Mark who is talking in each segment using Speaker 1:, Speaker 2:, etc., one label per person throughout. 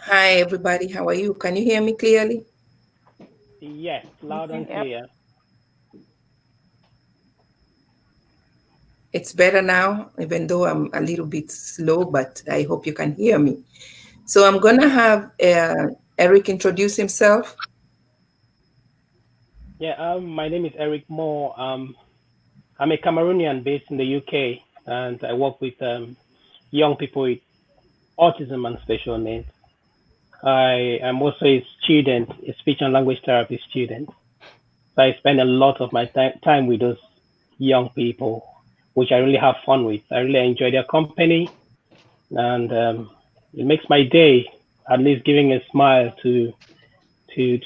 Speaker 1: Hi, everybody. How are you? Can you hear me clearly?
Speaker 2: Yes, loud and
Speaker 3: Yep.
Speaker 2: clear.
Speaker 1: It's better now, even though I'm a little bit slow, but I hope you can hear me. So I'm going to have Eric introduce himself.
Speaker 2: Yeah, my name is Eric Moore. I'm a Cameroonian based in the UK, and I work with young people with autism and special needs. I am also a student, a speech and language therapy student. So I spend a lot of my time with those young people, which I really have fun with. I really enjoy their company, and it makes my day, at least giving a smile to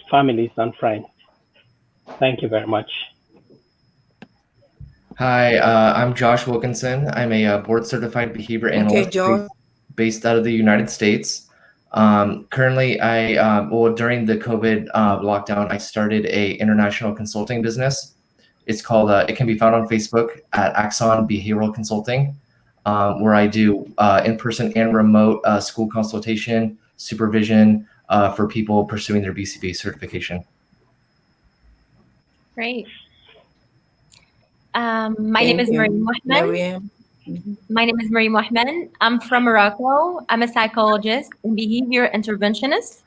Speaker 2: families and friends. Thank you very much.
Speaker 4: Hi, I'm Josh Wilkinson. I'm a board certified behavior
Speaker 1: Okay,
Speaker 4: analyst
Speaker 1: George.
Speaker 4: based out of the United States. Currently, during the COVID lockdown, I started a international consulting business. It's called, it can be found on Facebook at Axon Behavioral Consulting, where I do in-person and remote school consultation, supervision for people pursuing their BCBA certification.
Speaker 3: Great. My name
Speaker 1: Thank
Speaker 3: is Marie
Speaker 1: you.
Speaker 3: Mohman.
Speaker 1: Mariam. Mhm.
Speaker 3: My name is Marie Mohman. I'm from Morocco. I'm a psychologist and behavior interventionist.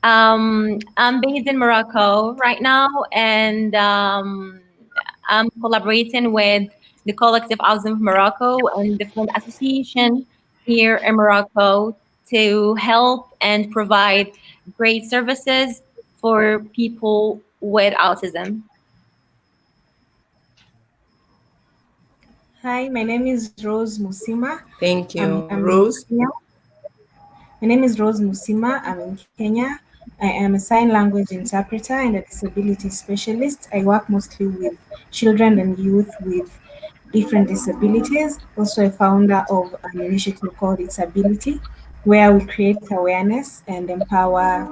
Speaker 3: I'm based in Morocco right now, and I'm collaborating with the Collective Autism of Morocco and the Friend Association here in Morocco to help and provide great services for people with autism.
Speaker 5: Hi, my name is Rose Musima.
Speaker 1: Thank you.
Speaker 5: I'm in
Speaker 1: Rose.
Speaker 5: Kenya. My name is Rose Musima. I'm in Kenya. I am a sign language interpreter and a disability specialist. I work mostly with children and youth with different disabilities. Also, a founder of an initiative called Its Ability, where we create awareness and empower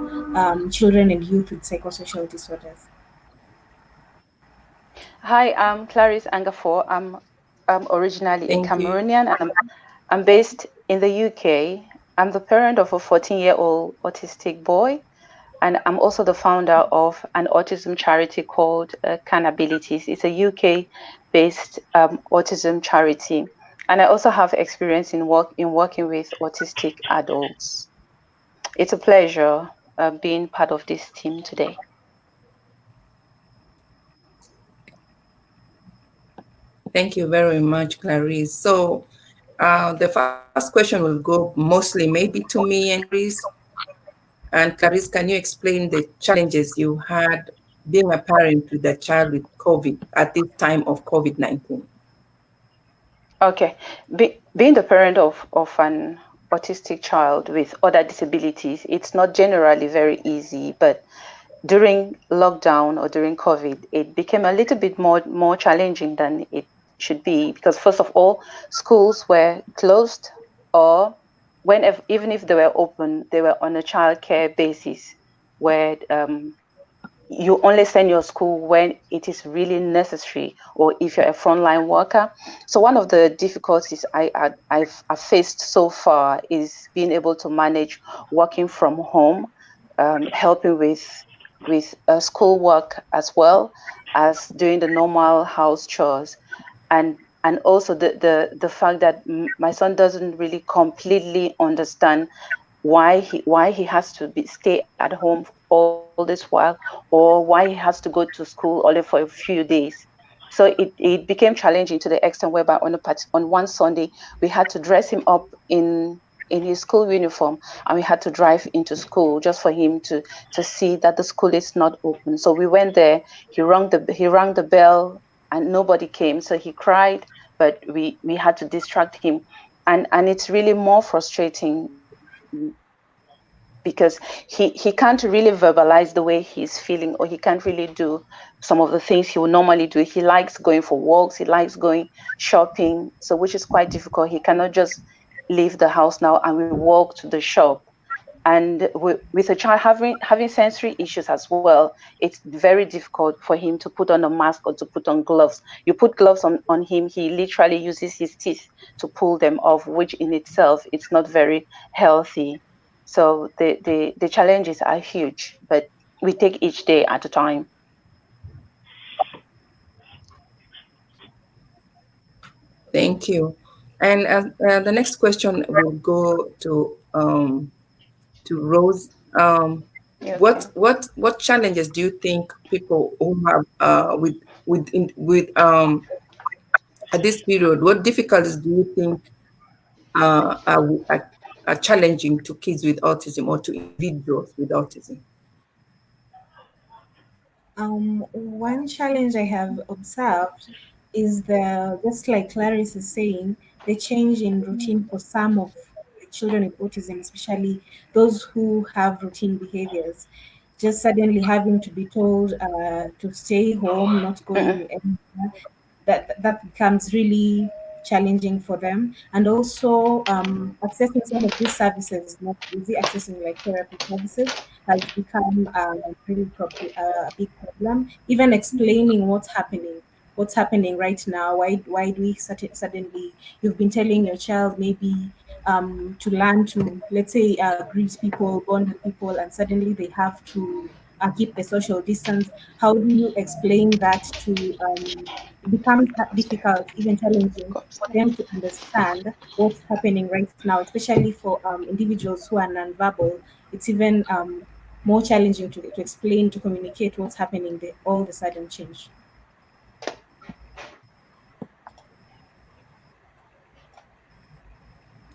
Speaker 5: children and youth with psychosocial disorders.
Speaker 3: Hi, I'm Clarice Angafor. I'm originally a
Speaker 1: Thank you.
Speaker 3: Cameroonian and I'm based in the UK. I'm the parent of a 14-year-old autistic boy, and I'm also the founder of an autism charity called Canabilities. It's a UK-based autism charity, and I also have experience in working with autistic adults. It's a pleasure being part of this team today.
Speaker 1: Thank you very much, Clarice. So the first question will go mostly maybe to me and Clarice. And Clarice, can you explain the challenges you had being a parent with a child with COVID at this time of COVID-19?
Speaker 3: Okay, being the parent of an autistic child with other disabilities, it's not generally very easy, but during lockdown or during COVID, it became a little bit more challenging than it should be because first of all, schools were closed, or even if they were open, they were on a childcare basis where you only send your school when it is really necessary or if you're a frontline worker. So one of the difficulties I've faced so far is being able to manage working from home, helping with school work as well as doing the normal house chores, and also the fact that my son doesn't really completely understand why he has to stay at home all this while, or why he has to go to school only for a few days. So it became challenging to the extent whereby on one Sunday we had to dress him up in his school uniform, and we had to drive into school just for him to see that the school is not open. So we went there. He rang the bell, and nobody came. So he cried, but we had to distract him, and it's really more frustrating because he can't really verbalize the way he's feeling, or he can't really do some of the things he would normally do. He likes going for walks, he likes going shopping, so which is quite difficult. He cannot just leave the house now and we walk to the shop. And with a child having sensory issues as well, it's very difficult for him to put on a mask or to put on gloves. You put gloves on him, he literally uses his teeth to pull them off, which in itself it's not very healthy. So the challenges are huge, but we take each day at a time.
Speaker 1: Thank you. And the next question will go to Rose.
Speaker 3: Okay.
Speaker 1: What challenges do you think people who have at this period? What difficulties do you think are challenging to kids with autism or to individuals with autism?
Speaker 5: One challenge I have observed is the, just like Clarice is saying, the change in routine for some of the children with autism, especially those who have routine behaviors. Just suddenly having to be told to stay home, not
Speaker 3: Mm-mm.
Speaker 5: going anywhere, that becomes really challenging for them. And also accessing some of these services is not easy. Accessing like therapy services has become a big problem. Even explaining what's happening right now. Why do we suddenly, you've been telling your child maybe to learn to, let's say, greet people, bond with people, and suddenly they have to keep the social distance. How do you explain that to it becomes difficult, even challenging for them to understand what's happening right now, especially for individuals who are nonverbal. It's even more challenging to explain, to communicate what's happening, the all the sudden change.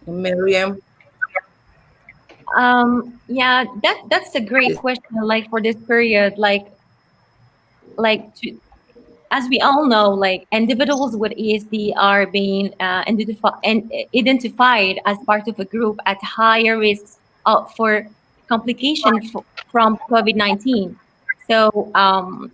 Speaker 1: Miriam,
Speaker 6: Yeah, that's a great
Speaker 1: yes.
Speaker 6: question. Like for this period, like to, as we all know, like individuals with ASD are being identified as part of a group at higher risk for complication from COVID-19. So,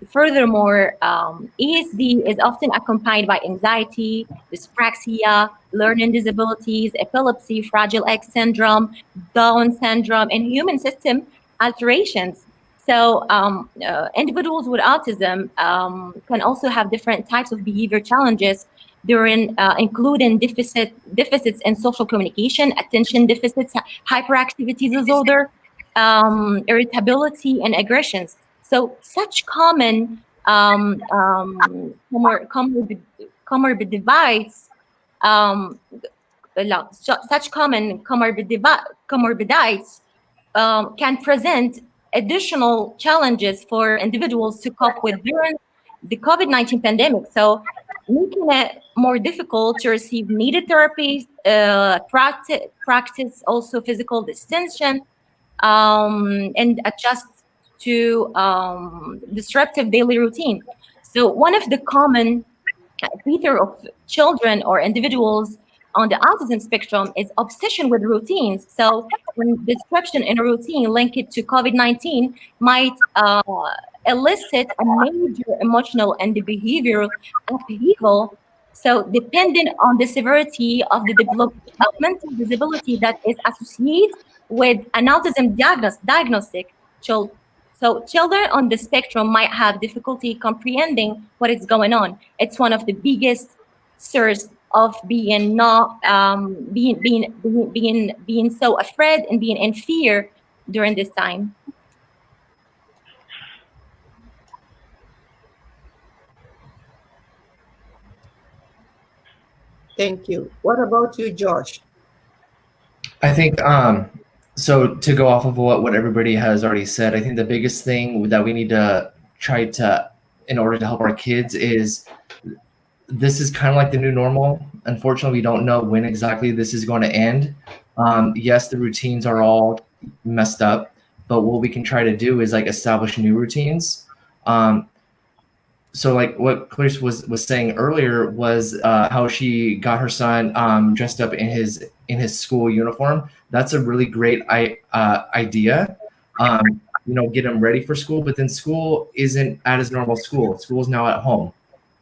Speaker 6: furthermore, ASD is often accompanied by anxiety, dyspraxia, learning disabilities, epilepsy, Fragile X syndrome, Down syndrome, and human system alterations. So, individuals with autism can also have different types of behavior challenges during, including deficits in social communication, attention deficits, hyperactivity disorder, irritability, and aggressions. So, such common comorbidities, um, such common comorbidities can present additional challenges for individuals to cope with during the COVID-19 pandemic. So, making it more difficult to receive needed therapies, practice also physical distancing, and adjust to disruptive daily routine. So, one of the common feature of children or individuals on the autism spectrum is obsession with routines. So, when disruption in a routine linked to COVID-19 might elicit a major emotional and behavioral upheaval. So, depending on the severity of the developmental disability that is associated with an autism diagnostic, chil- so children on the spectrum might have difficulty comprehending what is going on. It's one of the biggest source of being not being so afraid and being in fear during this time.
Speaker 1: Thank you. What about you, Josh?
Speaker 4: I think so to go off of what everybody has already said, I think the biggest thing that we need to try to in order to help our kids is this is kind of like the new normal. Unfortunately, we don't know when exactly this is going to end. Yes, the routines are all messed up, but what we can try to do is like establish new routines. Um, so like what Clarice was saying earlier was how she got her son dressed up in his school uniform. That's a really great idea. Get him ready for school, but then school isn't at his normal school. School is now at home,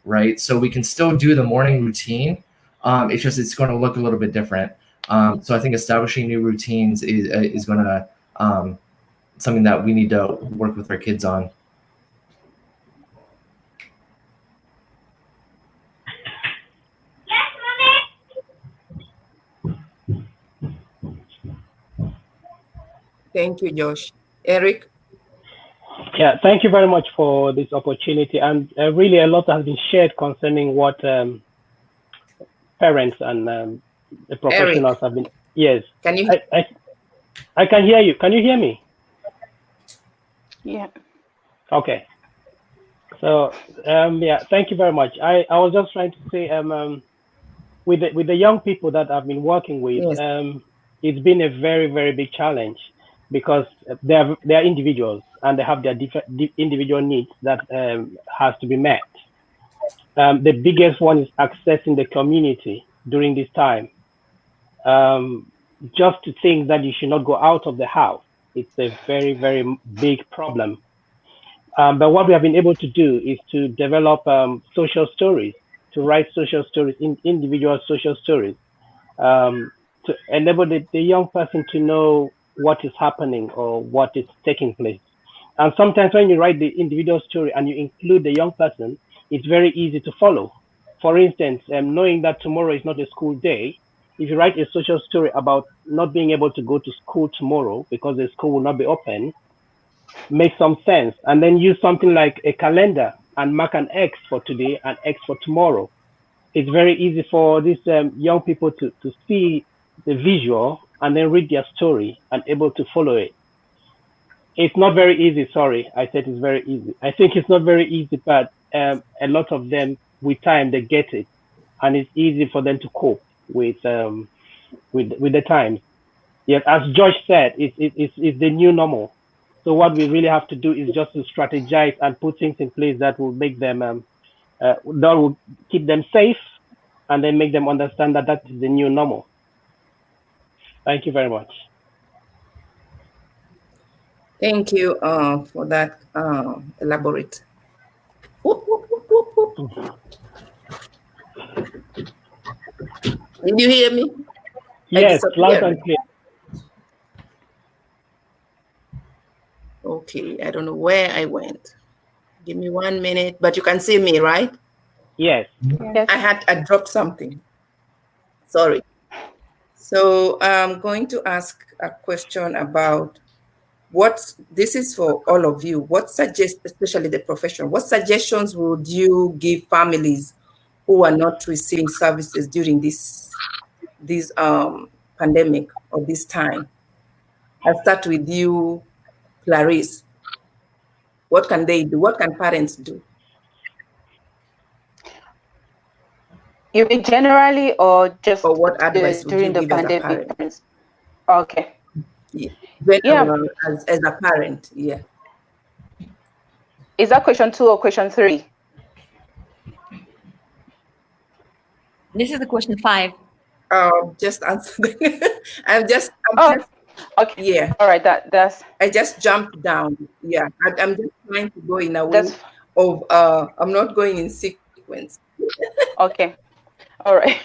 Speaker 4: right? So we can still do the morning routine. It's just it's going to look a little bit different. So I think establishing new routines is going to something that we need to work with our kids on.
Speaker 1: Thank you, Josh. Eric?
Speaker 2: Yeah, thank you very much for this opportunity. And really, a lot has been shared concerning what parents and the professionals
Speaker 1: Eric,
Speaker 2: have been. Yes,
Speaker 1: can you?
Speaker 2: I, I, I can hear you. Can you hear me?
Speaker 3: Yeah.
Speaker 2: Okay. So, yeah, thank you very much. I was just trying to say, with the young people that I've been working with,
Speaker 1: Yes.
Speaker 2: it's been a very, very big challenge because they are individuals and they have their different individual needs that has to be met. The biggest one is accessing the community during this time. Um, just to think that you should not go out of the house, it's a very, very big problem. But what we have been able to do is to develop social stories, to write social stories, individual social stories, um, to enable the young person to know what is happening or what is taking place. And sometimes when you write the individual story and you include the young person, it's very easy to follow. For instance, knowing that tomorrow is not a school day, if you write a social story about not being able to go to school tomorrow because the school will not be open, makes some sense. And then use something like a calendar and mark an X for today and X for tomorrow. It's very easy for these young people to see the visual and then read their story and able to follow it. It's not very easy. Sorry, I said it's very easy. I think it's not very easy, but a lot of them, with time, they get it, and it's easy for them to cope with the times. Yes, as Josh said, it's the new normal. So what we really have to do is just to strategize and put things in place that will make them that will keep them safe, and then make them understand that that is the new normal. Thank you very much.
Speaker 1: Thank you for that elaborate. Whoop, whoop, whoop, whoop, whoop. Did you hear me? I
Speaker 2: Yes, loud
Speaker 1: disappeared.
Speaker 2: and clear.
Speaker 1: Okay, I don't know where I went. Give me 1 minute, but you can see me, right?
Speaker 2: Yes.
Speaker 3: Yes.
Speaker 1: I dropped something. Sorry. So I'm going to ask a question about what this is for all of you. Especially the profession, what suggestions would you give families who are not receiving services during this pandemic or this time? I'll start with you, Clarice. What can they do? What can parents do?
Speaker 3: You mean generally or
Speaker 1: Or
Speaker 3: just
Speaker 1: what advice would you
Speaker 3: during the
Speaker 1: give as a
Speaker 3: pandemic?
Speaker 1: parent?
Speaker 3: Okay.
Speaker 1: Yeah.
Speaker 3: Yeah.
Speaker 1: General, as a parent, yeah.
Speaker 3: Is that question 2 or question 3?
Speaker 6: This is the question 5.
Speaker 1: Just answer. I'm
Speaker 3: Oh,
Speaker 1: just,
Speaker 3: okay.
Speaker 1: yeah.
Speaker 3: All right. That's
Speaker 1: I just jumped down. Yeah, I'm just trying to go in a way
Speaker 3: that's
Speaker 1: of. I'm not going in sequence.
Speaker 3: okay. All right.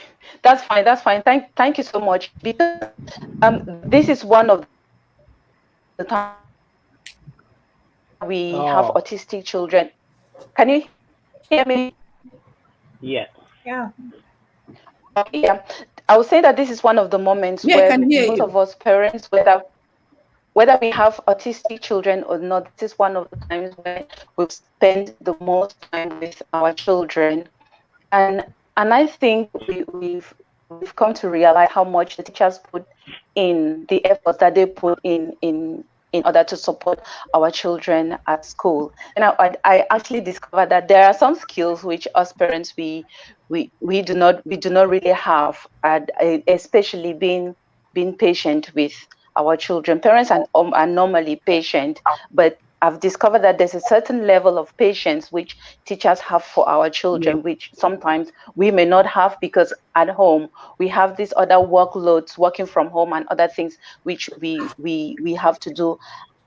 Speaker 3: That's fine. That's fine. Thank you so much. Because this is one of the times where we have
Speaker 2: Oh,
Speaker 3: autistic children. Can you hear me?
Speaker 2: yes.
Speaker 5: Yeah.
Speaker 3: Okay, yeah. I would say that this is one of the moments
Speaker 1: Yeah, I
Speaker 3: where
Speaker 1: can hear
Speaker 3: most
Speaker 1: you.
Speaker 3: of us parents, whether we have autistic children or not, this is one of the times where we've spent the most time with our children. And I think we've come to realize how much the teachers put in, the effort that they put in order to support our children at school. And I actually discovered that there are some skills which us parents we do not really have, and especially being patient with our children. Parents are normally patient, but I've discovered that there's a certain level of patience which teachers have for our
Speaker 1: Yeah.
Speaker 3: children, which sometimes we may not have because at home we have these other workloads, working from home and other things which we have to do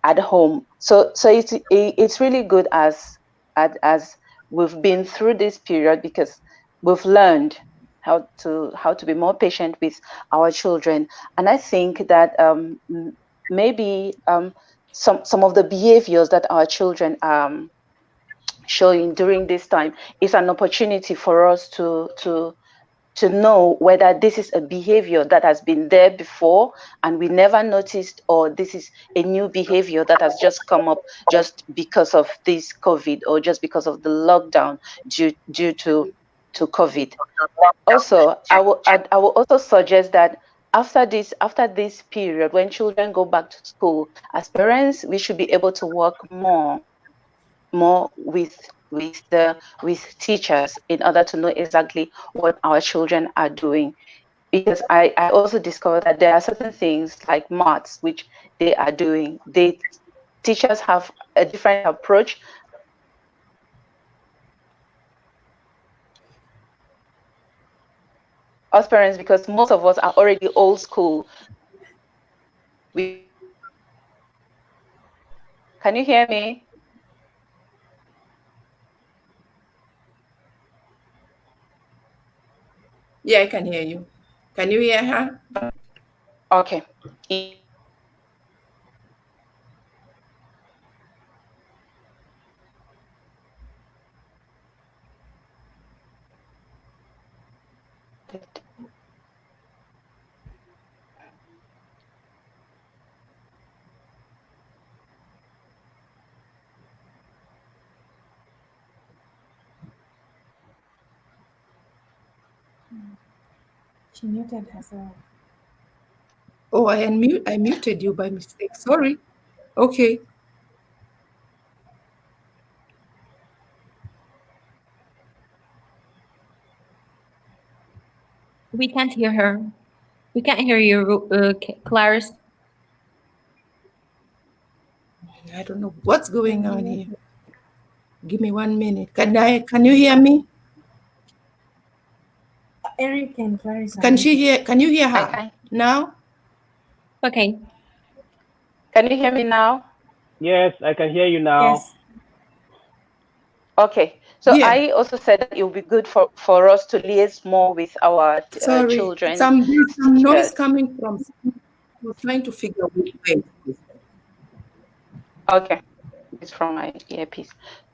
Speaker 3: at home. So it's really good as we've been through this period, because we've learned how to be more patient with our children. And I think that maybe some of the behaviors that our children showing during this time is an opportunity for us to to know whether this is a behavior that has been there before and we never noticed, or this is a new behavior that has just come up just because of this COVID, or just because of the lockdown due to COVID. Also, I will also suggest that after this period, when children go back to school, as parents, we should be able to work more with teachers in order to know exactly what our children are doing. Because I also discovered that there are certain things like maths which they are doing. Teachers have a different approach. Us parents, because most of us are already old school. Can you hear me?
Speaker 1: Yeah, I can hear you. Can you hear her?
Speaker 3: Okay.
Speaker 5: She muted herself.
Speaker 1: Oh, I muted you by mistake. Sorry. Okay.
Speaker 6: We can't hear her. We can't hear you, Clarice.
Speaker 1: I don't know what's going on here. Give me 1 minute. Can you hear me?
Speaker 5: Eric and Clarissa.
Speaker 1: Can you hear
Speaker 3: I
Speaker 1: her
Speaker 3: can.
Speaker 1: now?
Speaker 6: Okay.
Speaker 3: Can you hear me now?
Speaker 2: Yes, I can hear you now.
Speaker 5: Yes.
Speaker 3: Okay. So
Speaker 1: Yeah.
Speaker 3: I also said that it would be good for us to liaise more with our
Speaker 1: Sorry.
Speaker 3: children's
Speaker 1: Some noise
Speaker 3: teachers.
Speaker 1: coming from. I was trying to figure which way.
Speaker 3: Okay. It's from my earpiece.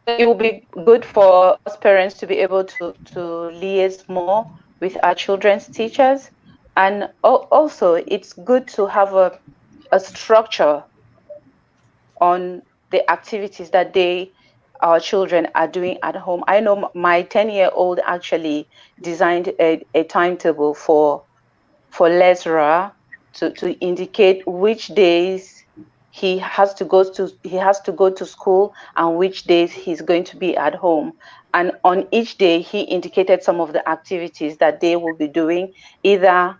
Speaker 3: So it will be good for us parents to be able to liaise more with our children's teachers. And also, it's good to have a structure on the activities that our children are doing at home. I know my 10-year-old actually designed a timetable for Lesra to indicate which days he has to go to school and which days he's going to be at home. And on each day he indicated some of the activities that they will be doing. Either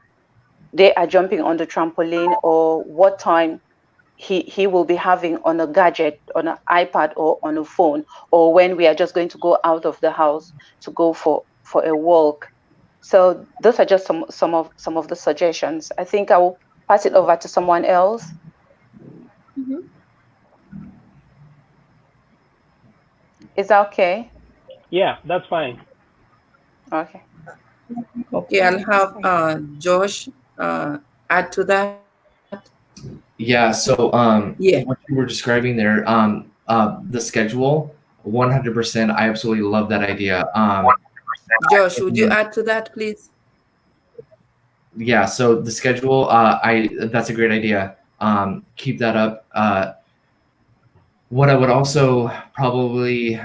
Speaker 3: they are jumping on the trampoline, or what time he will be having on a gadget, on an iPad or on a phone, or when we are just going to go out of the house to go for a walk. So those are just some of the suggestions. I think I will pass it over to someone else.
Speaker 6: Mhm.
Speaker 3: Is that okay?
Speaker 2: Yeah, that's fine.
Speaker 3: Okay.
Speaker 1: Okay, I'll
Speaker 5: That's
Speaker 1: have
Speaker 5: fine.
Speaker 1: Josh add to that.
Speaker 4: Yeah. So
Speaker 1: Yeah.
Speaker 4: what you were describing there, the schedule, 100%. I absolutely love that idea.
Speaker 1: Josh, would you
Speaker 4: And
Speaker 1: add to that, please?
Speaker 4: yeah. So the schedule, I that's a great idea. Keep that up. What I would also probably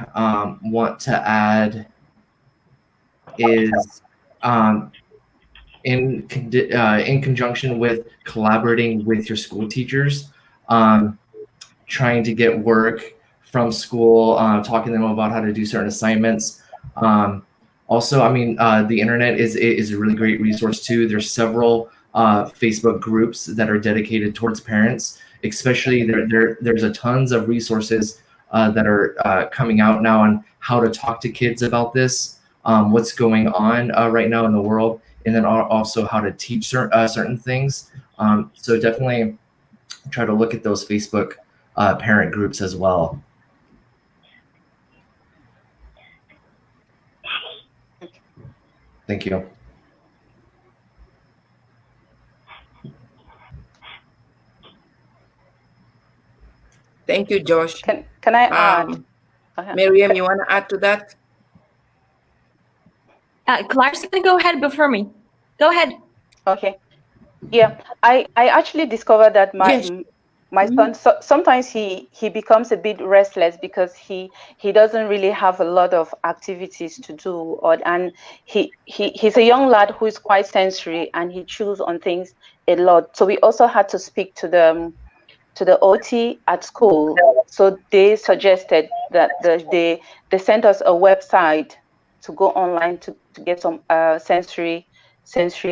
Speaker 4: want to add is um, in conjunction with collaborating with your school teachers, um, trying to get work from school, talking to them about how to do certain assignments. Um, Also, I mean, the internet is a really great resource too. There's several Facebook groups that are dedicated towards parents. Especially there's a tons of resources that are coming out now on how to talk to kids about this, what's going on right now in the world, and then also how to teach certain things. So definitely try to look at those Facebook parent groups as well. Thank you.
Speaker 1: Thank you, Josh.
Speaker 3: Can I add?
Speaker 1: Um,
Speaker 3: Okay.
Speaker 1: Miriam, you want to add to that?
Speaker 6: Clarissa can go ahead before me. Go ahead.
Speaker 3: Okay. Yeah, I actually discovered that
Speaker 1: Yes.
Speaker 3: my son, sometimes he becomes a bit restless because he doesn't really have a lot of activities to do, or and he's a young lad who is quite sensory, and he chews on things a lot. So we also had to speak to the OT at school. So they suggested that they sent us a website to go online to get some sensory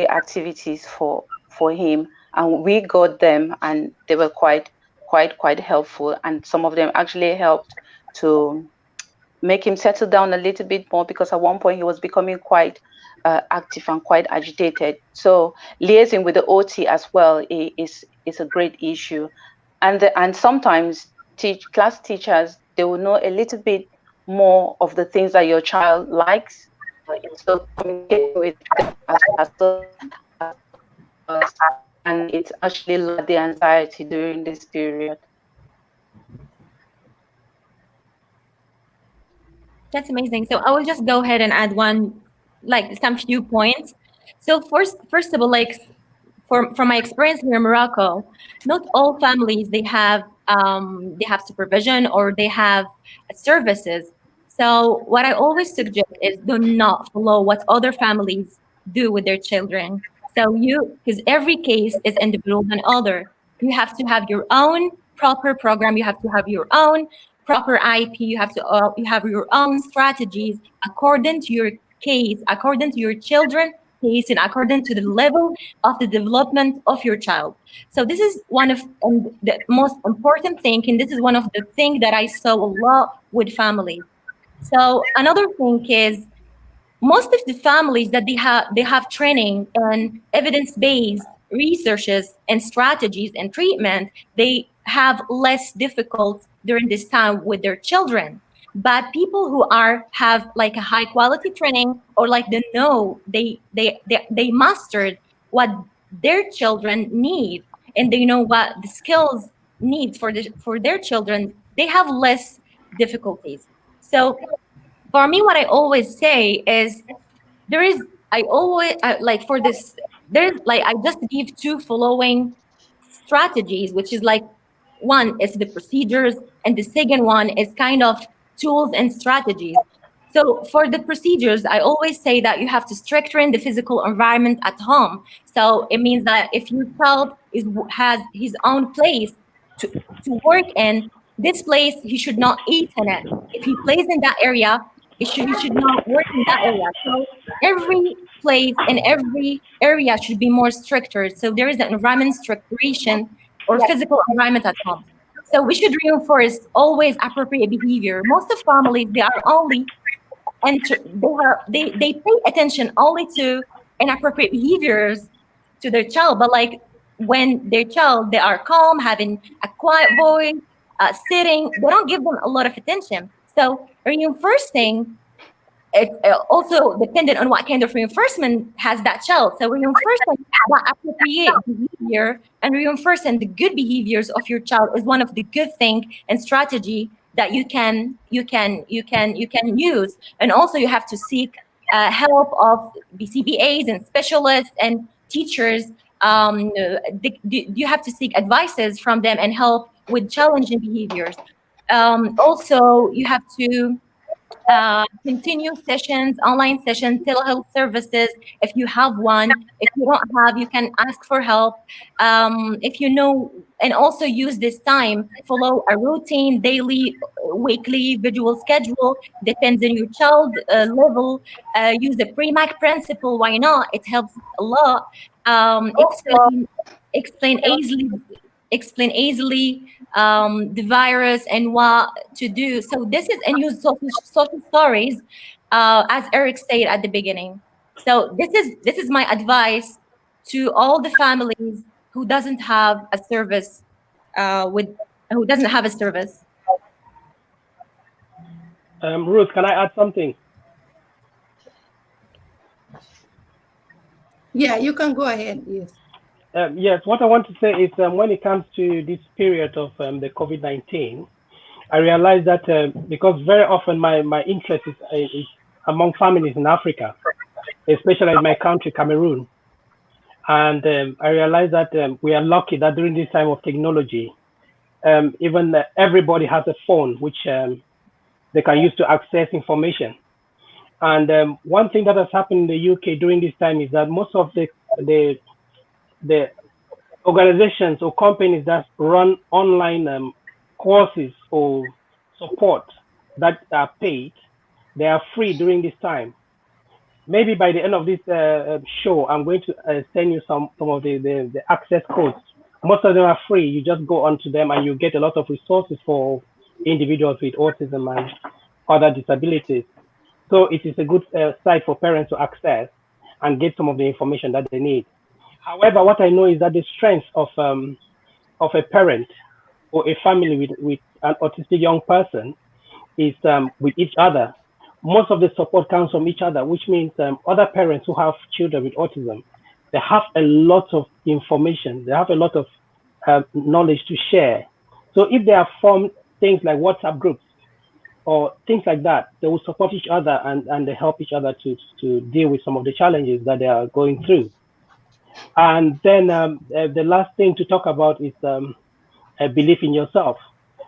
Speaker 3: activities for him, and we got them, and they were quite helpful, and some of them actually helped to make him settle down a little bit more, because at one point he was becoming quite active and quite agitated. So liaising with the OT as well is a great issue, and sometimes class teachers, they will know a little bit more of the things that your child likes. So communicating with them as us, and it's actually lowered the anxiety during this period.
Speaker 6: That's amazing. So I will just go ahead and add one, like some few points. So first of all, like from my experience here in Morocco, not all families they have supervision or they have services. So what I always suggest is do not follow what other families do with their children. So because every case is individual than other. You have to have your own proper program. You have to have your own proper IP. You have your own strategies according to your case, according to your children case, and according to the level of the development of your child. So this is one of the most important thing, and this is one of the things that I saw a lot with families. So another thing is most of the families that they have training and evidence-based researches and strategies and treatment, they have less difficult during this time with their children. But people who have like a high quality training, or like they know they mastered what their children need, and they know what the skills need for their children, they have less difficulties. So for me, what I always say is there is I always like for this there's like I just give two following strategies, which is like one is the procedures, and the second one is kind of tools and strategies. So for the procedures, I always say that you have to strengthen the physical environment at home. So it means that if your child has his own place to, to work in, this place he should not eat in it. If he plays in that area, he should not work in that area. So every place and every area should be more stricter. So there is an environment structuration or physical environment at home. So we should reinforce always appropriate behavior. Most of families, they are only they pay attention only to inappropriate behaviors to their child, but like when their child they are calm, having a quiet voice, sitting, they don't give them a lot of attention. So reinforcing it also dependent on what kind of reinforcement has that child. So reinforcing that appropriate behavior and reinforcing the good behaviors of your child is one of the good thing and strategy that you can use. And also you have to seek help of BCBAs and specialists and teachers. You have to seek advices from them and help with challenging behaviors. Also, you have to continue sessions, online sessions, telehealth services if you have one. If you don't have, you can ask for help. If you know, and also use this time, follow a routine, daily, weekly, visual schedule, depends on your child level. Use the pre-MAC principle, why not? It helps a lot. Explain easily the virus and what to do. So this is and use social stories, as Eric said at the beginning. So this is my advice to all the families who doesn't have a service with who doesn't have a service.
Speaker 2: Ruth, can I add something?
Speaker 1: Yeah, you can go ahead. Yes.
Speaker 2: Yes, what I want to say is when it comes to this period of the COVID-19, I realized that because very often my interest is among families in Africa. especially in my country, Cameroon. And I realized that we are lucky that during this time of technology, even everybody has a phone which they can use to access information. And one thing that has happened in the UK during this time is that most of the the organizations or companies that run online courses or support that are paid, they are free during this time. Maybe by the end of this show, I'm going to send you some of the access codes. Most of them are free. You just go onto them and you get a lot of resources for individuals with autism and other disabilities. So it is a good site for parents to access and get some of the information that they need. However, what I know is that the strength of a parent or a family with an autistic young person is with each other. Most of the support comes from each other, which means other parents who have children with autism, they have a lot of information, they have a lot of knowledge to share. So if they have formed things like WhatsApp groups or things like that, they will support each other and they help each other to deal with some of the challenges that they are going through. And then the last thing to talk about is a belief in yourself.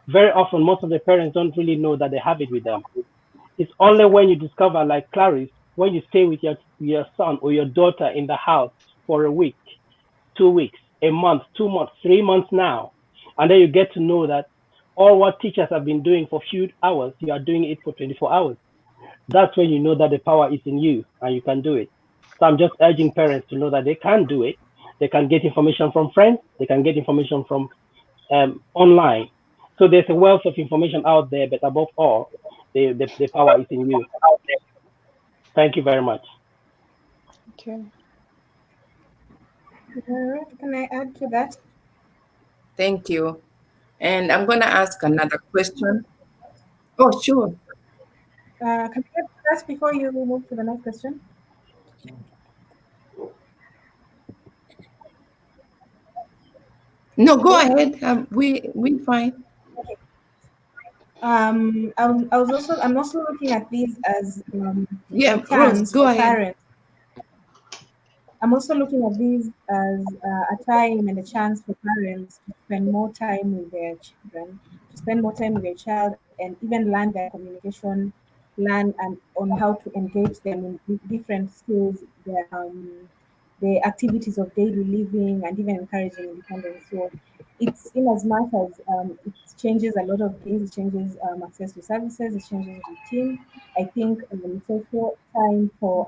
Speaker 2: Very often, most of the parents don't really know that they have it with them. It's only when you discover, like Clarice, when you stay with your son or your daughter in the house for a week, 2 weeks, a month, 2 months, 3 months now, and then you get to know that all what teachers have been doing for a few hours, you are doing it for 24 hours. That's when you know that the power is in you and you can do it. So I'm just urging parents to know that they can do it. They can get information from friends. They can get information from online. So there's a wealth of information out there, but above all, the power is in you. Thank you very much.
Speaker 3: Okay.
Speaker 5: Can I add to that?
Speaker 1: Thank you. And I'm going to ask another question. Oh, sure.
Speaker 5: Can I add to that before you move to the next question?
Speaker 1: No, go
Speaker 5: Hello?
Speaker 1: ahead. We fine.
Speaker 5: Okay. I'm also looking at these as a
Speaker 1: Yeah, Rose,
Speaker 5: chance
Speaker 1: go
Speaker 5: for
Speaker 1: ahead.
Speaker 5: parents. I'm also looking at these as a time and a chance for parents to spend more time with their children, to spend more time with their child, and even learn their communication, learn and on how to engage them in different skills, the activities of daily living, and even encouraging independence. So it's in as much as it changes a lot of things. It changes access to services. It changes routines. I think it's also time for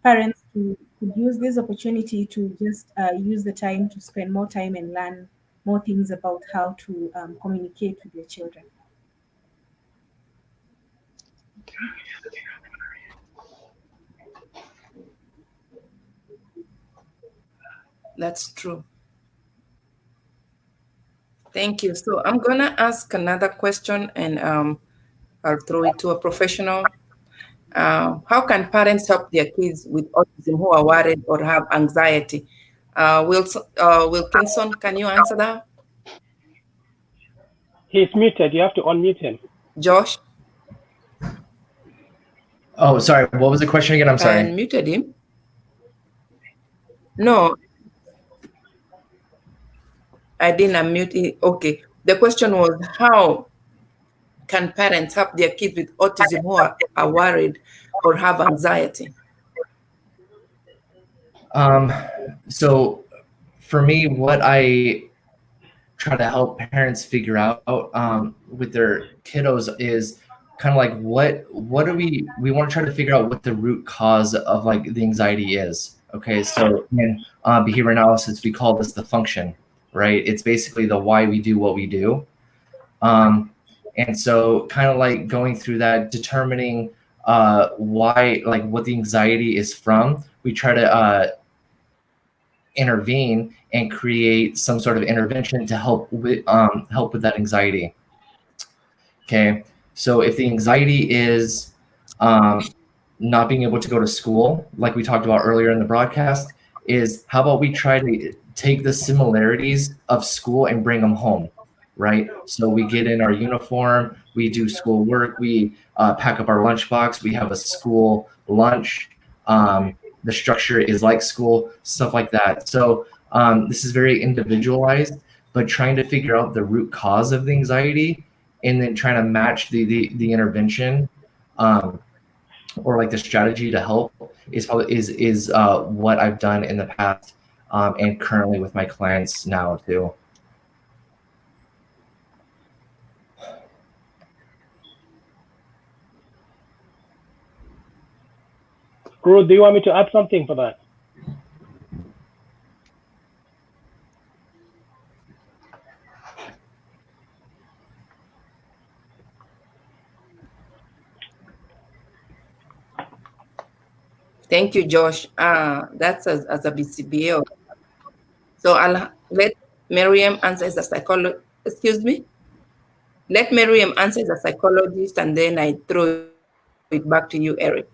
Speaker 5: parents to could use this opportunity to just use the time to spend more time and learn more things about how to communicate with their children.
Speaker 1: That's true. Thank you. So I'm going to ask another question and I'll throw it to a professional. How can parents help their kids with autism who are worried or have anxiety? Wilkinson, can you answer that?
Speaker 2: He's muted. You have to unmute him.
Speaker 1: Josh,
Speaker 4: Oh, sorry. What was the question again? I'm
Speaker 1: I
Speaker 4: sorry.
Speaker 1: unmuted him. No, I didn't unmute him. Okay. The question was how can parents help their kids with autism who are worried or have anxiety?
Speaker 4: Um, so for me, what I try to help parents figure out with their kiddos is kind of like what do we want to try to figure out what the root cause of like the anxiety is. Okay, so in behavior analysis, we call this the function, right? It's basically the why we do what we do. And so kind of like going through that, determining why, like what the anxiety is from, we try to intervene and create some sort of intervention to help with that anxiety. Okay, so if the anxiety is not being able to go to school, like we talked about earlier in the broadcast, is how about we try to take the similarities of school and bring them home, right? So we get in our uniform, we do school work, we pack up our lunchbox, we have a school lunch, The structure is like school, stuff like that. So this is very individualized, but trying to figure out the root cause of the anxiety and then trying to match the intervention or like the strategy to help is probably is what I've done in the past and currently with my clients now too.
Speaker 2: Ruth, do you want me to add something for that?
Speaker 1: Thank you, Josh. That's as a BCBO. So I'll let Miriam answer as a psychologist. Excuse me. Let Miriam answer as a psychologist, and then I throw it back to you, Eric.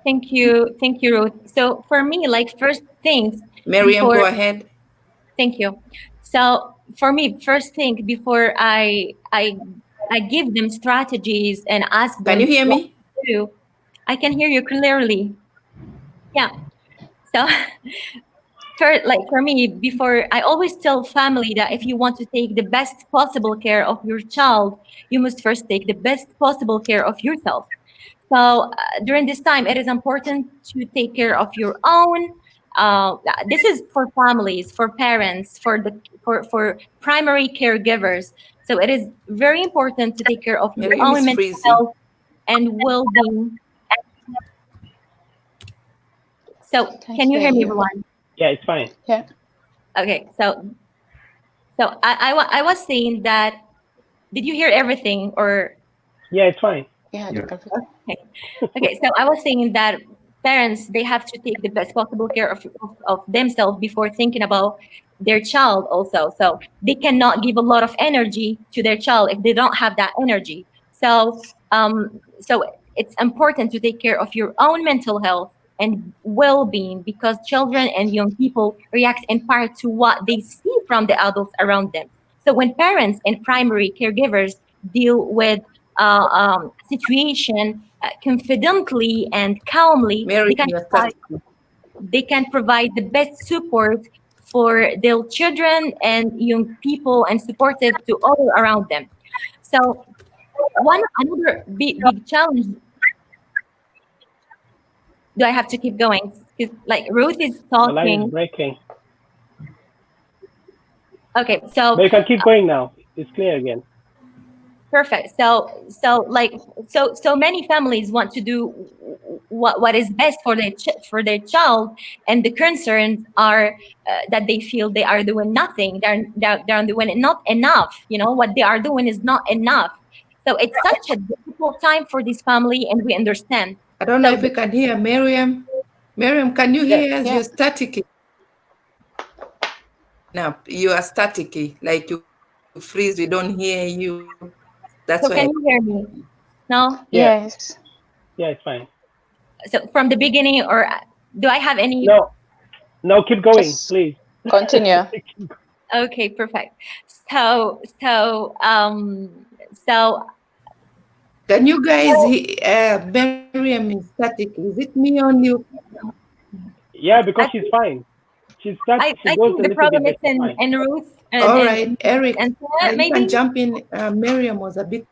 Speaker 6: Thank you, Ruth. So for me, like first things
Speaker 1: Miriam,
Speaker 6: before,
Speaker 1: go ahead.
Speaker 6: thank you. So for me, first thing before I give them strategies and ask
Speaker 1: Can you
Speaker 6: them
Speaker 1: hear
Speaker 6: what
Speaker 1: me?
Speaker 6: to do, I can hear you clearly. Yeah. So for me, before I always tell family that if you want to take the best possible care of your child, you must first take the best possible care of yourself. So during this time, it is important to take care of your own. This is for families, for parents, for primary caregivers. So it is very important to take care of your
Speaker 1: Miriam
Speaker 6: own
Speaker 1: is
Speaker 6: mental
Speaker 1: freezing.
Speaker 6: health and well-being. So
Speaker 3: Can
Speaker 6: can you
Speaker 3: hear
Speaker 6: hear me,
Speaker 3: you.
Speaker 6: everyone?
Speaker 2: Yeah, it's fine.
Speaker 3: Yeah.
Speaker 6: Okay. I was saying that. Did you hear everything or?
Speaker 2: Yeah, it's fine.
Speaker 3: Yeah.
Speaker 4: Yeah.
Speaker 6: Okay. Okay, so I was saying that parents they have to take the best possible care of themselves before thinking about their child also. So they cannot give a lot of energy to their child if they don't have that energy. So it's important to take care of your own mental health and well-being because children and young people react in part to what they see from the adults around them. So when parents and primary caregivers deal with situation confidently and calmly,
Speaker 1: Miriam, you're static.
Speaker 6: they can provide the best support for their children and young people and supportive to all around them. So one another big challenge. Do I have to keep going? Because like Ruth is
Speaker 2: The line is
Speaker 6: talking.
Speaker 2: breaking.
Speaker 6: Okay,
Speaker 2: But
Speaker 6: so
Speaker 2: you can keep going now. It's clear again.
Speaker 6: perfect. So many families want to do what is best for for their child, and the concerns are that they feel they are doing nothing. They're doing not enough. You know what they are doing is not enough. So it's such a difficult time for this family, and we understand.
Speaker 1: I don't know
Speaker 6: So
Speaker 1: if you can hear Miriam. Miriam, can you
Speaker 2: Yes.
Speaker 1: hear us?
Speaker 3: Yeah.
Speaker 1: You're static. Now you are staticky, like you freeze. We don't hear you. That's why.
Speaker 6: so can you hear me? No.
Speaker 2: Yes.
Speaker 3: Yes.
Speaker 2: Yeah, it's fine.
Speaker 6: So from the beginning, or do I have any?
Speaker 2: No, no, keep going,
Speaker 3: Just
Speaker 2: please.
Speaker 3: continue.
Speaker 6: Okay, perfect. So so um so
Speaker 1: Can you guys Miriam is static. Is it me on you?
Speaker 2: Yeah, because
Speaker 6: I
Speaker 2: she's
Speaker 6: think
Speaker 2: fine. She
Speaker 6: I
Speaker 2: goes
Speaker 6: think
Speaker 2: a
Speaker 6: the
Speaker 2: little
Speaker 6: problem
Speaker 2: bit,
Speaker 6: is
Speaker 2: but she's fine.
Speaker 6: in Ruth
Speaker 1: All right, Eric,
Speaker 6: and Sarah,
Speaker 1: you can
Speaker 6: maybe.
Speaker 1: jump in. Miriam was a bit.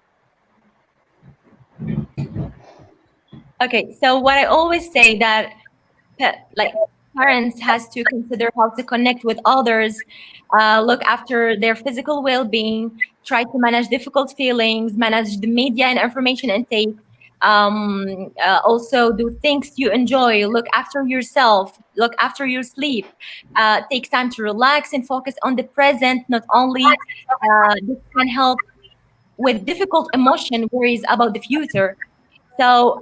Speaker 6: Okay, so what I always say that like parents has to consider how to connect with others, look after their physical well-being, try to manage difficult feelings, manage the media and information intake, also do things you enjoy, look after yourself, look after your sleep, take time to relax and focus on the present. Not only this can help with difficult emotion worries about the future. So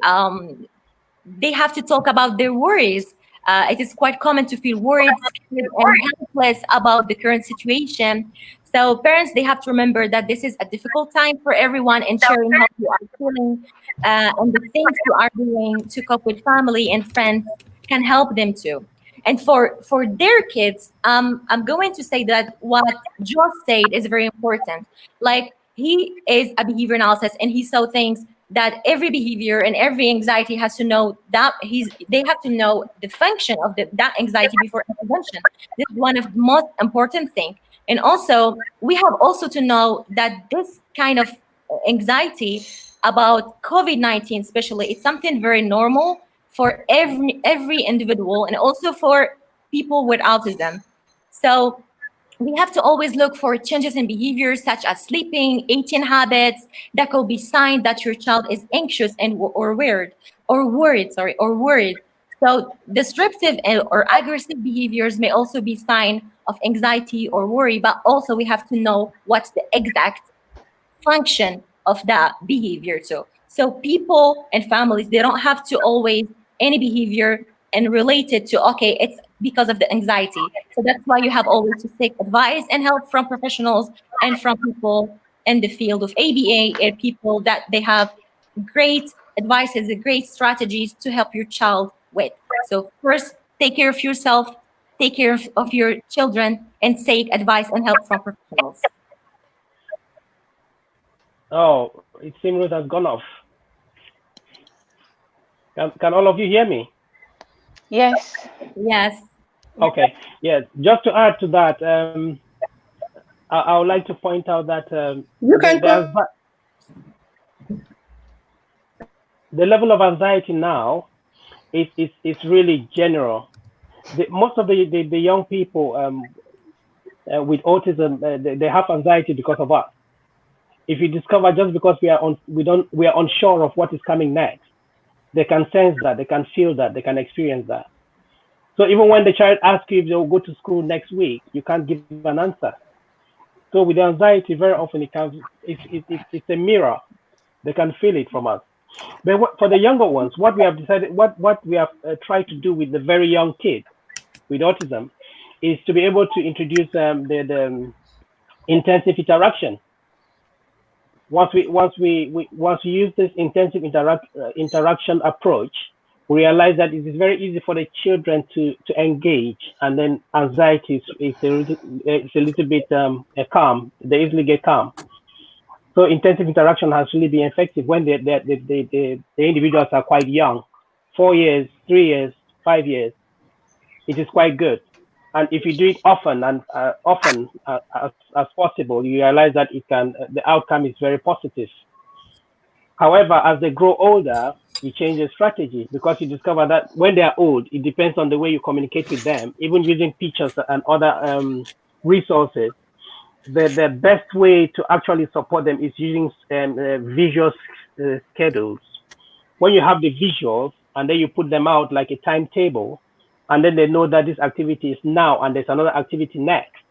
Speaker 6: they have to talk about their worries. It is quite common to feel worried, scared, and helpless about the current situation. So parents, they have to remember that this is a difficult time for everyone, and sharing how you are feeling and the things you are doing to cope with family and friends can help them too. And for their kids, I'm going to say that what Josh said is very important. Like he is a behavior analyst and he saw things that every behavior and every anxiety has to know that they have to know the function of that anxiety before intervention. This is one of the most important thing. And also, we have also to know that this kind of anxiety about COVID-19, especially, it's something very normal for every individual and also for people with autism. So we have to always look for changes in behaviors such as sleeping, eating habits that could be sign that your child is anxious and or worried. So disruptive or aggressive behaviors may also be sign of anxiety or worry, but also we have to know what's the exact function of that behavior too. So people and families, they don't have to always any behavior and relate it to, okay, it's because of the anxiety. So that's why you have always to seek advice and help from professionals and from people in the field of ABA and people that they have great advices and great strategies to help your child with. So first, take care of yourself, take care of your children, and seek advice and help from professionals.
Speaker 2: Oh, it seems Ruth has gone off. Can all of you hear me?
Speaker 3: Yes.
Speaker 6: Yes.
Speaker 2: Okay. Yes. Just to add to that, I would like to point out that
Speaker 1: You can go.
Speaker 2: the level of anxiety now is really general. Most of the young people with autism, they have anxiety because of us. If you discover just because we are unsure of what is coming next, they can sense that, they can feel that, they can experience that. So even when the child asks you if they'll go to school next week, you can't give an answer. So with the anxiety, very often it's a mirror. They can feel it from us. But for the younger ones, what we have decided, what we have tried to do with the very young kids with autism, is to be able to introduce the intensive interaction. Once we use this intensive interaction approach, we realize that it is very easy for the children to engage, and then anxiety is a little bit calm. They easily get calm. So intensive interaction has really been effective when the individuals are quite young, 4 years, 3 years, 5 years. It is quite good. And if you do it often and as possible, you realize that the outcome is very positive. However, as they grow older, you change the strategy, because you discover that when they are old, it depends on the way you communicate with them, even using pictures and other resources. The best way to actually support them is using visual schedules. When you have the visuals and then you put them out like a timetable, and then they know that this activity is now and there's another activity next,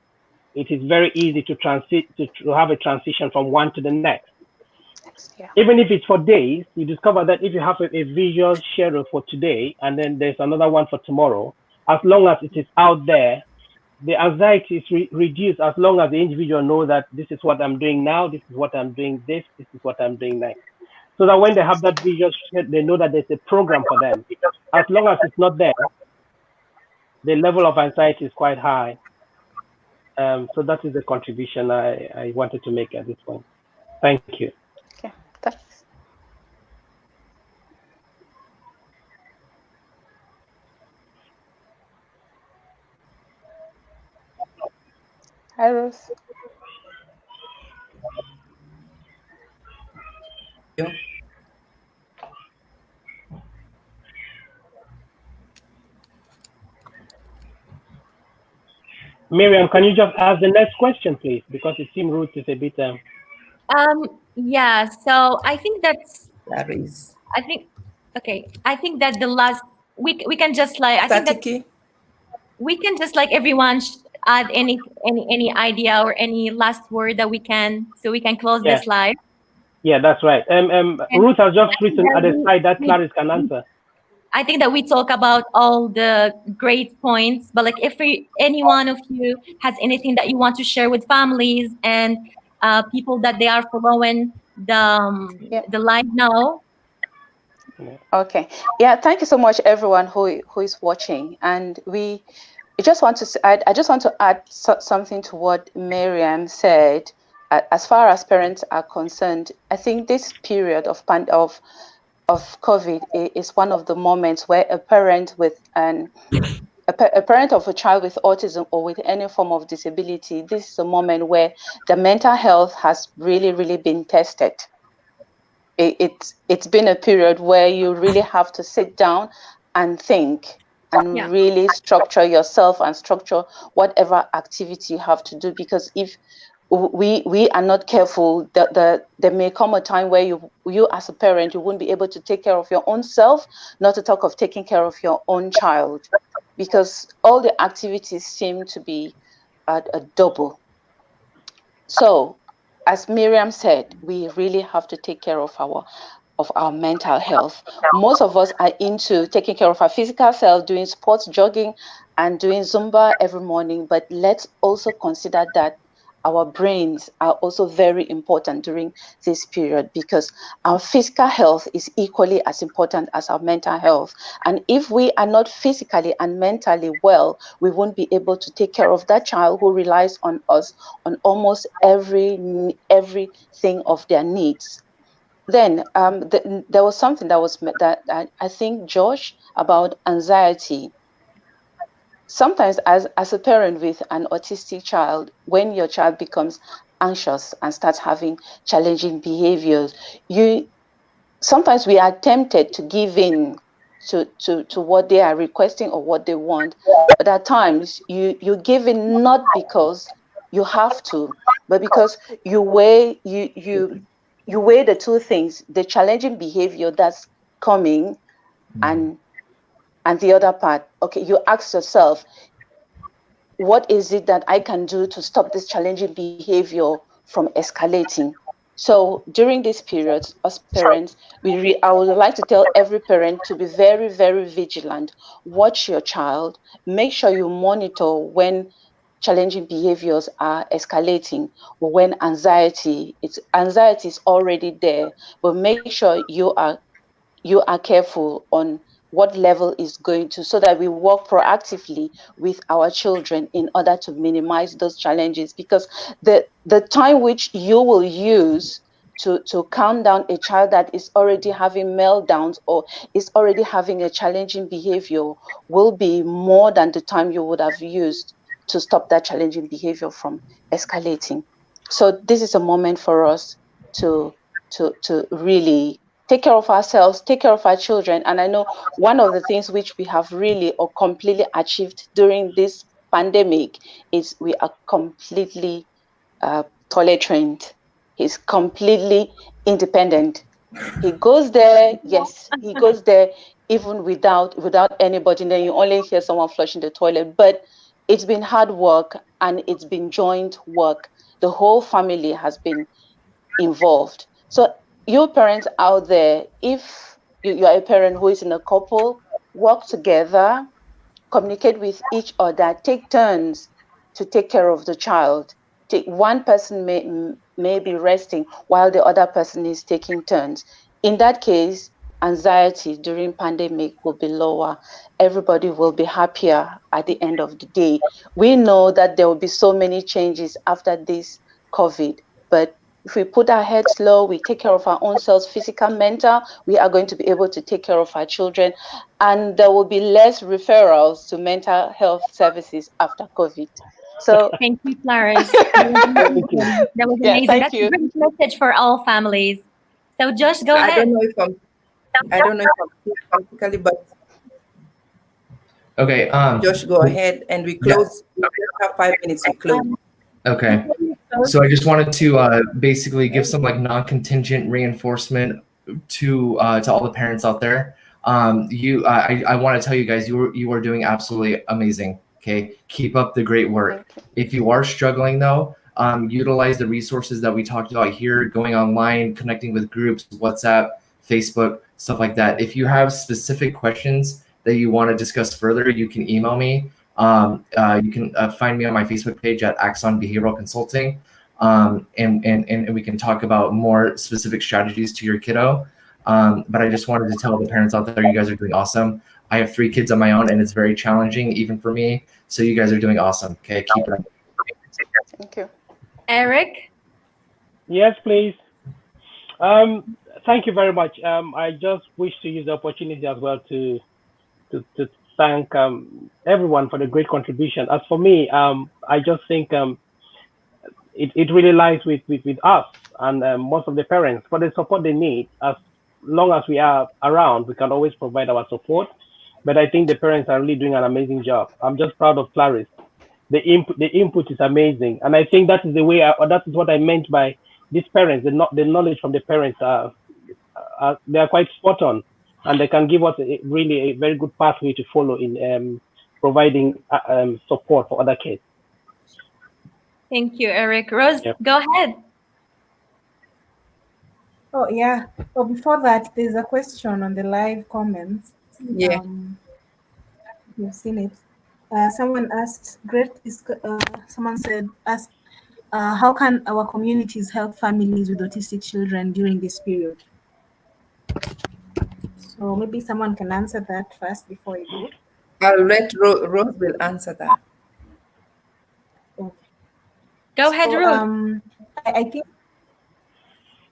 Speaker 2: it is very easy to have a transition from one to the next.
Speaker 3: Yeah.
Speaker 2: Even if it's for days, you discover that if you have a visual schedule for today and then there's another one for tomorrow, as long as it is out there, the anxiety is reduced, as long as the individual knows that this is what I'm doing now, this is what I'm doing, this is what I'm doing next. So that when they have that visual schedule, they know that there's a program for them. As long as it's not there, the level of anxiety is quite high. So that is the contribution I wanted to make at this point. Thank you.
Speaker 3: Okay, thanks. Hi, Rose.
Speaker 1: You.
Speaker 2: Miriam, can you just ask the next question, please? Because it seems Ruth is a bit.
Speaker 6: Yeah, so I think that's
Speaker 1: Clarice.
Speaker 6: I think okay. I think that the last we can just like I think that
Speaker 1: Statiki.
Speaker 6: we can just like everyone add any idea or any last word that we can so we can close
Speaker 2: Yeah,
Speaker 6: this live.
Speaker 2: yeah, that's right.
Speaker 6: And
Speaker 2: Ruth has just
Speaker 6: I think
Speaker 2: written
Speaker 6: that
Speaker 2: at the side that
Speaker 6: we
Speaker 2: Clarice can answer.
Speaker 6: I think that we talk about all the great points, but like if any one of you has anything that you want to share with families and people that they are following
Speaker 3: Yeah.
Speaker 6: the live now.
Speaker 3: Okay. Yeah. Thank you so much, everyone who is watching. And I just want to add something to what Miriam said. as far as parents are concerned, I think this period of COVID is one of the moments where a parent with a parent of a child with autism or with any form of disability, this is a moment where the mental health has really been tested. It's been a period where you really have to sit down and think
Speaker 6: Yeah.
Speaker 3: and really structure yourself and structure whatever activity you have to do, because if we are not careful, there may come a time where you as a parent, you won't be able to take care of your own self, not to talk of taking care of your own child, because all the activities seem to be a double. So, as Miriam said, we really have to take care of our mental health. Most of us are into taking care of our physical self, doing sports, jogging, and doing Zumba every morning. But let's also consider that our brains are also very important during this period, because our physical health is equally as important as our mental health. And if we are not physically and mentally well, we won't be able to take care of that child who relies on us on almost everything of their needs. Then there was something that I think, Josh, about anxiety. Sometimes, as a parent with an autistic child, when your child becomes anxious and starts having challenging behaviors, you sometimes we are tempted to give in to what they are requesting or what they want. But at times you give in not because you have to, but because you weigh the two things: the challenging behavior that's coming, and the other part. Okay, you ask yourself, what is it that I can do to stop this challenging behavior from escalating? So during this period, as parents, I would like to tell every parent to be very vigilant. Watch your child. Make sure you monitor when challenging behaviors are escalating, or when anxiety is already there. But make sure you are careful on what level is going to, so that we work proactively with our children in order to minimize those challenges, because the time which you will use to calm down a child that is already having meltdowns or is already having a challenging behavior will be more than the time you would have used to stop that challenging behavior from escalating. So this is a moment for us to really take care of ourselves, take care of our children. And I know one of the things which we have really or completely achieved during this pandemic is we are completely tolerant. He's completely independent. He goes there, yes, he goes there even without anybody. And then you only hear someone flushing the toilet. But it's been hard work and it's been joint work. The whole family has been involved. So you parents out there, if you are a parent who is in a couple, work together, communicate with each other, take turns to take care of the child. One person may be resting while the other person is taking turns. In that case, anxiety during pandemic will be lower. Everybody will be happier at the end of the day. We know that there will be so many changes after this COVID, but if we put our heads low, we take care of our own selves, physical, mental, we are going to be able to take care of our children, and there will be less referrals to mental health services after COVID. So,
Speaker 6: Thank you, Clarice. That was
Speaker 2: Thank you.
Speaker 6: amazing. That was
Speaker 3: yeah,
Speaker 6: amazing.
Speaker 3: thank
Speaker 6: That's a
Speaker 3: you.
Speaker 6: great message for all families. So, Josh, go
Speaker 1: I don't
Speaker 6: ahead.
Speaker 1: know if I'm I don't know if I'm too practically, but
Speaker 4: Okay.
Speaker 1: Josh, go ahead, and we
Speaker 4: Yeah.
Speaker 1: close. We just have 5 minutes to close.
Speaker 4: Okay. So I just wanted to basically give some like non-contingent reinforcement to all the parents out there. I want to tell you guys, you are doing absolutely amazing. Okay, keep up the great work.
Speaker 3: Thank you.
Speaker 4: If you are struggling though, utilize the resources that we talked about here, going online, connecting with groups, WhatsApp, Facebook, stuff like that. If you have specific questions that you want to discuss further, you can email me. You can find me on my Facebook page at Axon Behavioral Consulting, and we can talk about more specific strategies to your kiddo. But I just wanted to tell the parents out there, you guys are doing awesome. I have 3 kids of my own, and it's very challenging even for me. So you guys are doing awesome. Okay, keep it up.
Speaker 3: Thank you.
Speaker 6: Eric?
Speaker 2: Yes, please. Um, Thank you very much. I just wish to use the opportunity as well to thank everyone for the great contribution. As for me, I just think it really lies with us and most of the parents for the support they need. As long as we are around, we can always provide our support. But I think the parents are really doing an amazing job. I'm just proud of Clarice. The input is amazing, and I think that is the way. That is what I meant by these parents. The knowledge from the parents they are quite spot on, and they can give us really a very good pathway to follow in providing support for other kids.
Speaker 6: Thank you, Eric. Rose,
Speaker 2: Yep.
Speaker 6: go ahead.
Speaker 5: Oh, yeah. Well, before that, there's a question on the live comments.
Speaker 1: Yeah.
Speaker 5: You've seen it. Someone asked, someone said, asked, how can our communities help families with autistic children during this period? So maybe someone can answer that first before I do.
Speaker 1: I'll let Rose will answer that.
Speaker 5: Okay.
Speaker 6: Go ahead,
Speaker 5: So
Speaker 6: Rose.
Speaker 5: I think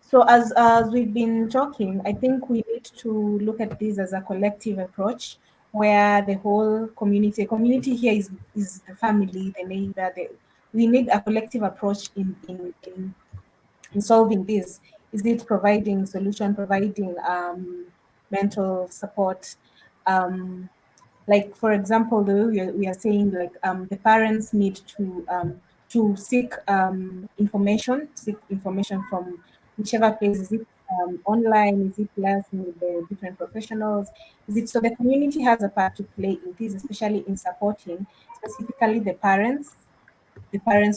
Speaker 5: so. As we've been talking, I think we need to look at this as a collective approach, where the whole community here is the family, the neighbor. We need a collective approach in solving this. Is it providing solution, providing mental support? Um, like for example, the way we are saying, like the parents need to seek information from whichever place. Is it online? Is it classing with the different professionals? Is it so the community has a part to play in this, especially in supporting specifically the parents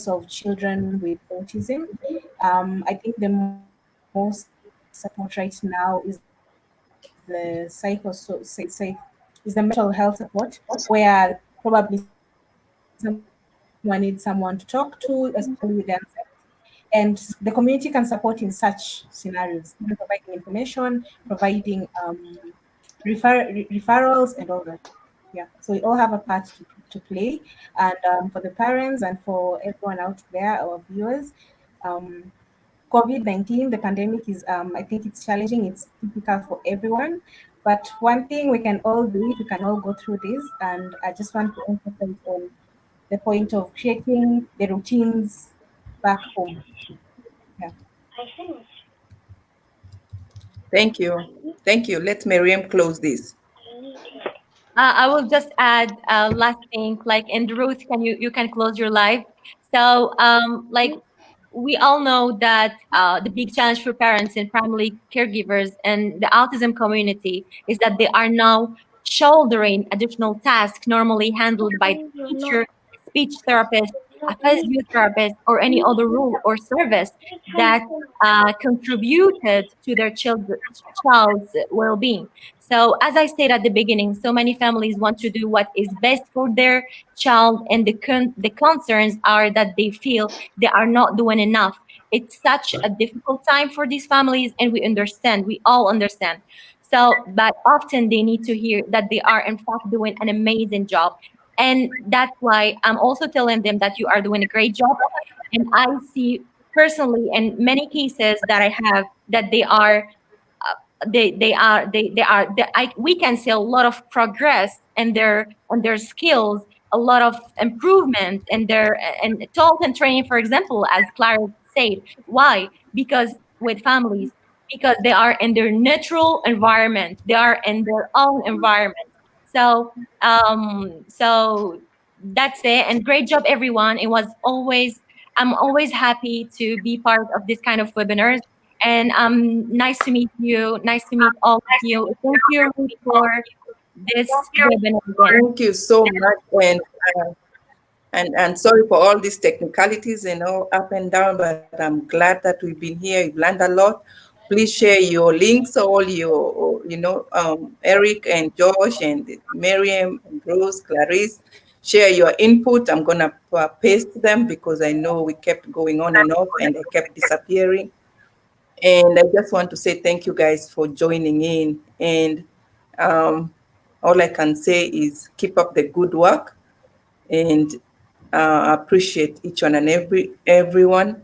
Speaker 5: of children with autism. I think the most support right now is the is the mental health support, where probably someone needs someone to talk to, especially with the anxiety. And the community can support in such scenarios, even providing information, providing referrals, and all that. Yeah, so we all have a part to play. And for the parents and for everyone out there, our viewers, um, COVID-19, the pandemic is, I think it's challenging, it's difficult for everyone. But one thing we can all do it, we can all go through this. And I just want to emphasize on the point of creating the routines back home. Yeah.
Speaker 1: Thank you. Thank you. Let Miriam close this.
Speaker 6: I will just add last thing, like, and Ruth, you can close your live. So, like, we all know that the big challenge for parents and primary caregivers and the autism community is that they are now shouldering additional tasks normally handled by the teacher, speech therapist, a physiotherapist, or any other role or service that contributed to their child's well-being. So, as I said at the beginning, so many families want to do what is best for their child, and the concerns are that they feel they are not doing enough. It's such a difficult time for these families, and we understand, we all understand. So, but often they need to hear that they are, in fact, doing an amazing job. And that's why I'm also telling them that you are doing a great job. And I see personally in many cases that I have that we can see a lot of progress in their skills, a lot of improvement in their and talk and training, for example, as Clara said. Why? Because with families, because they are in their natural environment, they are in their own environment. So that's it, and great job everyone. I'm always happy to be part of this kind of webinars. And nice to meet you. Nice to meet all of you. Thank you Ruth, for this webinar again.
Speaker 1: Thank you so much. And sorry for all these technicalities, up and down, but I'm glad that we've been here. You've learned a lot. Please share your links, all your, Eric and Josh and Miriam and Rose, Clarice. Share your input. I'm going to paste them because I know we kept going on and off and I kept disappearing. And I just want to say thank you guys for joining in. And all I can say is keep up the good work and appreciate each one and everyone.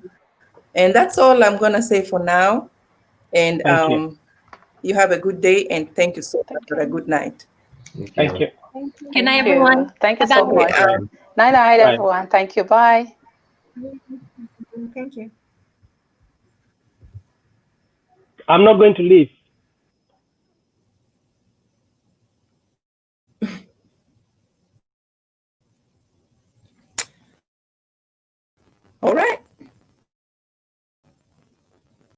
Speaker 1: And And that's all I'm gonna say for now. And
Speaker 2: Thank you.
Speaker 1: you have a good day, and thank you so much
Speaker 3: Thank
Speaker 1: for a
Speaker 3: you.
Speaker 1: good night.
Speaker 4: Thank
Speaker 2: Thank
Speaker 4: you.
Speaker 2: you.
Speaker 5: Thank
Speaker 6: Good night,
Speaker 3: Thank
Speaker 5: you.
Speaker 3: you.
Speaker 6: everyone.
Speaker 3: Thank you
Speaker 6: Bye bye.
Speaker 3: so
Speaker 1: Okay,
Speaker 3: much.
Speaker 4: Bye.
Speaker 3: Night night,
Speaker 2: Bye.
Speaker 3: everyone. Thank you. Bye.
Speaker 5: Thank you.
Speaker 2: I'm not going to leave.
Speaker 1: all right.